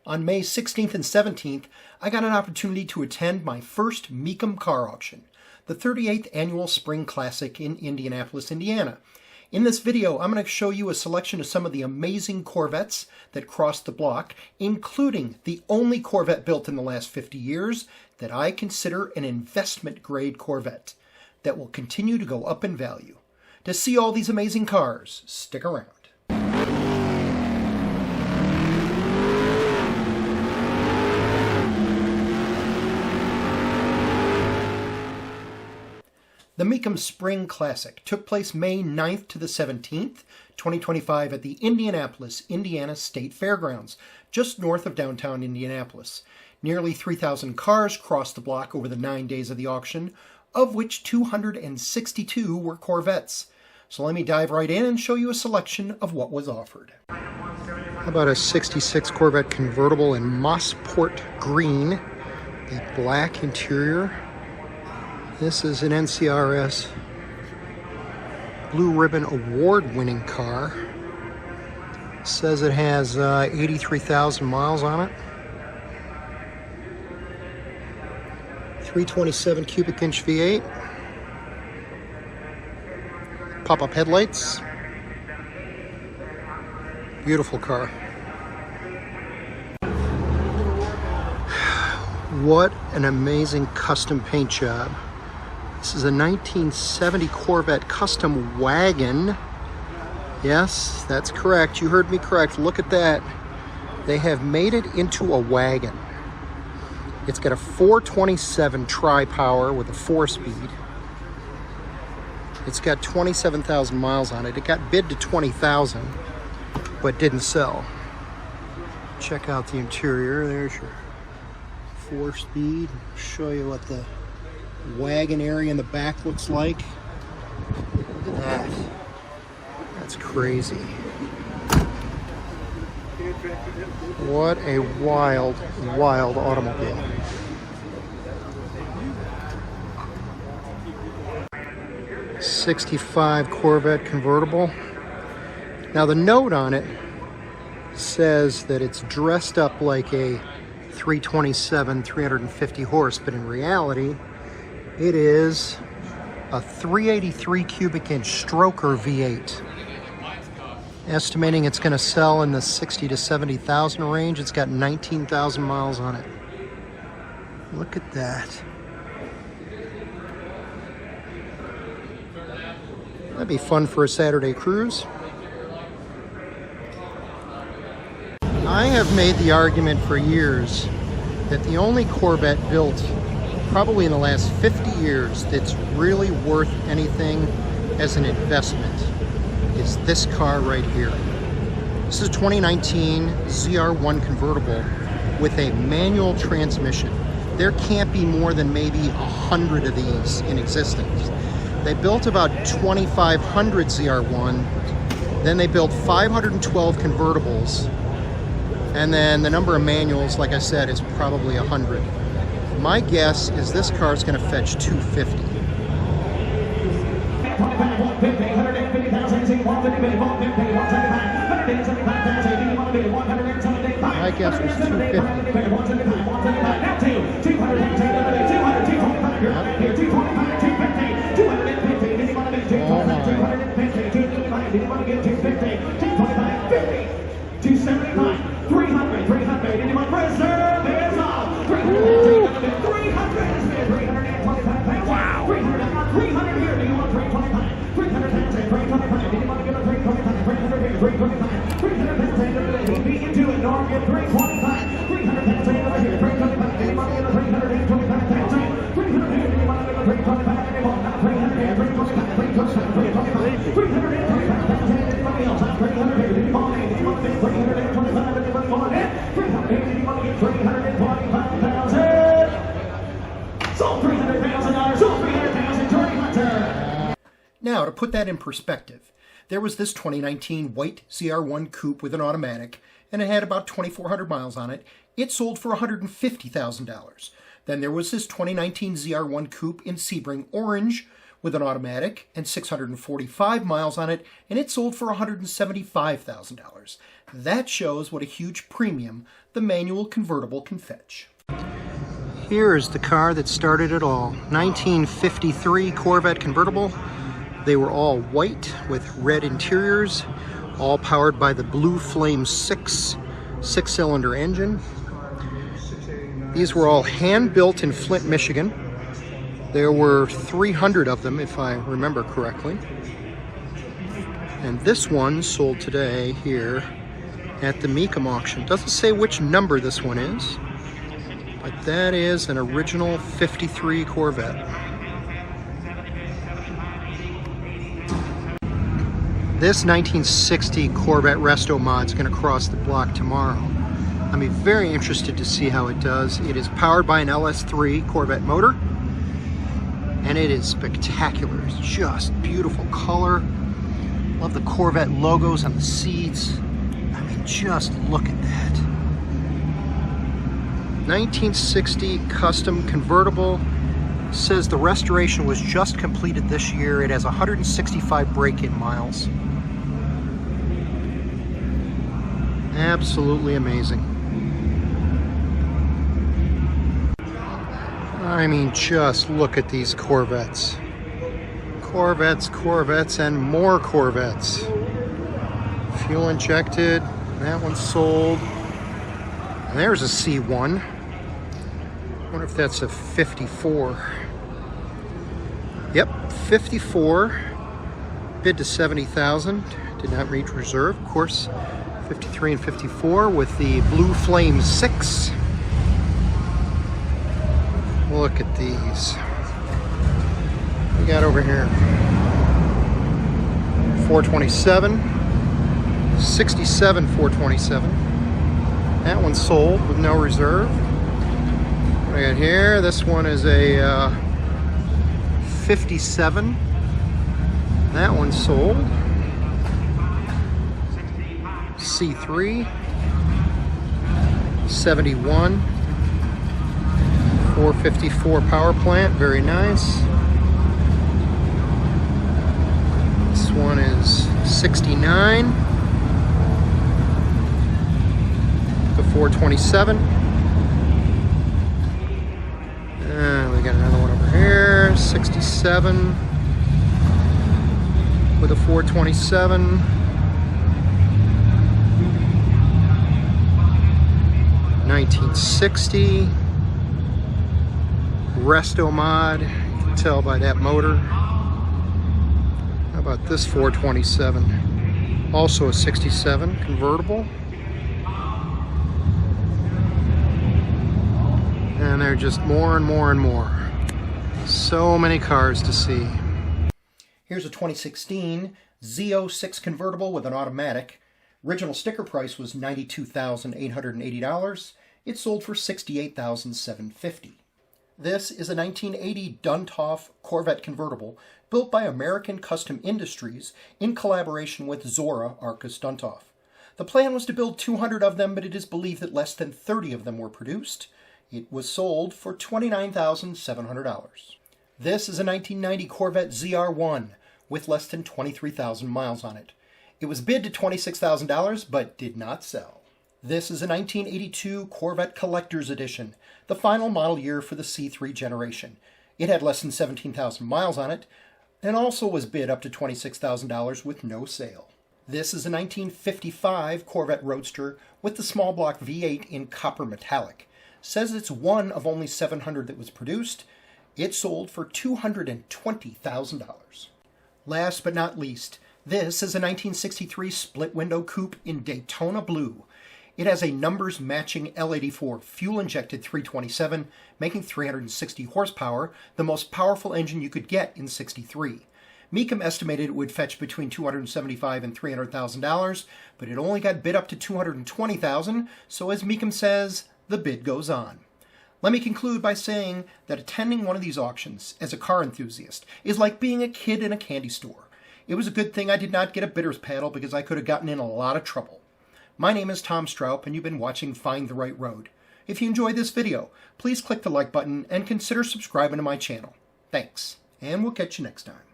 On May 16th and 17th, I got an opportunity to attend my first Mecum car auction, the 38th Annual Spring Classic in Indianapolis, Indiana. In this video, I'm going to show you a selection of some of the amazing Corvettes that crossed the block, including the only Corvette built in the last 50 years that I consider an investment-grade Corvette that will continue to go up in value. To see all these amazing cars, stick around. The Mecum Spring Classic took place May 9th to the 17th, 2025 at the Indianapolis, Indiana State Fairgrounds, just north of downtown Indianapolis. Nearly 3,000 cars crossed the block over the 9 days of the auction, of which 262 were Corvettes. So let me dive right in and show you a selection of what was offered. How about a 66 Corvette Convertible in Mossport Green, the black interior. This is an NCRS Blue Ribbon Award-winning car. It says it has 83,000 miles on it. 327 cubic inch V8. Pop-up headlights. Beautiful car. What an amazing custom paint job. This is a 1970 Corvette custom wagon. Yes, that's correct. You heard me correct. Look at that. They have made it into a wagon. It's got a 427 tri-power with a 4-speed. It's got 27,000 miles on it. It got bid to 20,000, but didn't sell. Check out the interior. There's your 4-speed. Show you what the wagon area in the back looks like. Look at that. That's crazy. What a wild, wild automobile. '65 Corvette Convertible. Now the note on it says that it's dressed up like a 327, 350 horse, but in reality, it is a 383 cubic inch stroker V8. Estimating it's going to sell in the 60 to 70,000 range. It's got 19,000 miles on it. Look at that. That'd be fun for a Saturday cruise. I have made the argument for years that the only Corvette built probably in the last 50 years that's really worth anything as an investment is this car right here. This is a 2019 ZR1 Convertible with a manual transmission. There can't be more than maybe 100 of these in existence. They built about 2,500 ZR1, then they built 512 convertibles, and then the number of manuals, like I said, is probably 100. My guess is this car is going to fetch $250. My guess was $250. Oh my. 275, 300, 300, anyone reserve is off. 300, 325 wow. 300 here, do you want 325? 300 pounds and 325, anyone give a 325? 300 here, 325. 300 pounds and we'll be into it, Norm, get 325. 300 pounds and over here, 325, anyone give a 325 pounds and 300 here, anyone give a 325, anyone not 300 here, 325, 325, 325, 325 pounds and anybody else, 300 here, anyone give 325, anybody want it? 300 here, anyone give 325,000. Sold $300,000, sold $300,000, Johnny Hunter. Now, to put that in perspective, there was this 2019 white ZR1 coupe with an automatic, and it had about 2,400 miles on it. It sold for $150,000. Then there was this 2019 ZR1 coupe in Sebring orange with an automatic and 645 miles on it, and it sold for $175,000. That shows what a huge premium the manual convertible can fetch. Here is the car that started it all. 1953 Corvette convertible. They were all white with red interiors, all powered by the Blue Flame 6 six-cylinder engine. These were all hand-built in Flint, Michigan. There were 300 of them, if I remember correctly. And this one sold today here at the Mecum auction. Doesn't say which number this one is, but that is an original 53 Corvette. This 1960 Corvette Restomod is going to cross the block tomorrow. I'm very interested to see how it does. It is powered by an LS3 Corvette motor, and it is spectacular. It's just beautiful color. Love the Corvette logos on the seats. I mean, just look at that. 1960 custom convertible. Says the restoration was just completed this year. It has 165 break-in miles. Absolutely amazing. I mean, just look at these Corvettes. Corvettes, Corvettes, and more Corvettes. Fuel injected. That one's sold. And there's a C1. I wonder if that's a 54. Yep, 54. Bid to 70,000. Did not reach reserve, of course. 53 and 54 with the Blue Flame 6. Look at these. What we got over here? 427, 67 427. That one's sold with no reserve. What I got here? This one is a 57. That one's sold. C3, 71, 454 power plant, very nice. This one is 69, the 427. And we got another one over here, 67 with a 427. 1960 Restomod, you can tell by that motor. How about this 427? Also a 67 convertible. And there are just more and more and more. So many cars to see. Here's a 2016 Z06 convertible with an automatic. Original sticker price was $92,880. It sold for $68,750. This is a 1980 Duntov Corvette convertible built by American Custom Industries in collaboration with Zora Arcus Duntov. The plan was to build 200 of them, but it is believed that less than 30 of them were produced. It was sold for $29,700. This is a 1990 Corvette ZR1 with less than 23,000 miles on it. It was bid to $26,000, but did not sell. This is a 1982 Corvette Collector's Edition, the final model year for the C3 generation. It had less than 17,000 miles on it, and also was bid up to $26,000 with no sale. This is a 1955 Corvette Roadster with the small block V8 in copper metallic. Says it's one of only 700 that was produced. It sold for $220,000. Last but not least, this is a 1963 split-window coupe in Daytona Blue. It has a numbers-matching L84 fuel-injected 327, making 360 horsepower, the most powerful engine you could get in '63. Mecum estimated it would fetch between $275,000 and $300,000, but it only got bid up to $220,000, so as Mecum says, the bid goes on. Let me conclude by saying that attending one of these auctions as a car enthusiast is like being a kid in a candy store. It was a good thing I did not get a bidder's paddle because I could have gotten in a lot of trouble. My name is Tom Stroup, and you've been watching Find the Right Road. If you enjoyed this video, please click the like button and consider subscribing to my channel. Thanks, and we'll catch you next time.